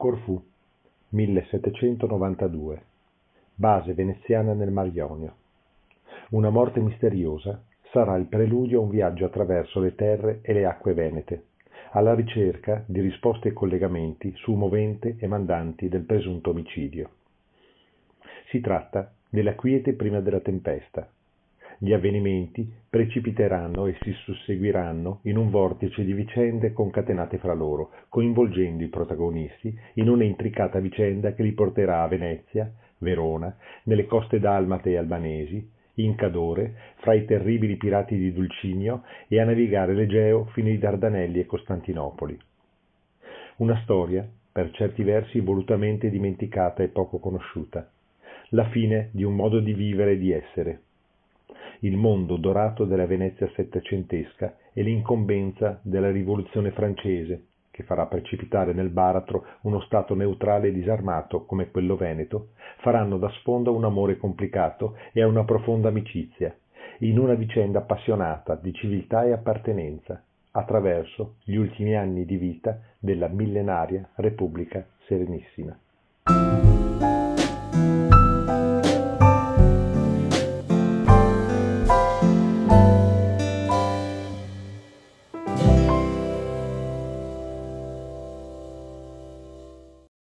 Corfù, 1792. Base veneziana nel Mar Ionio. Una morte misteriosa sarà il preludio a un viaggio attraverso le terre e le acque venete, alla ricerca di risposte e collegamenti su movente e mandanti del presunto omicidio. Si tratta della quiete prima della tempesta. Gli avvenimenti precipiteranno e si susseguiranno in un vortice di vicende concatenate fra loro, coinvolgendo i protagonisti in una intricata vicenda che li porterà a Venezia, Verona, nelle coste dalmate e albanesi, in Cadore, fra i terribili pirati di Dulcineo e a navigare l'Egeo fino ai Dardanelli e Costantinopoli. Una storia, per certi versi volutamente dimenticata e poco conosciuta, la fine di un modo di vivere e di essere. Il mondo dorato della Venezia settecentesca e l'incombenza della rivoluzione francese, che farà precipitare nel baratro uno stato neutrale e disarmato come quello veneto, faranno da sfondo un amore complicato e a una profonda amicizia, in una vicenda appassionata di civiltà e appartenenza, attraverso gli ultimi anni di vita della millenaria Repubblica Serenissima.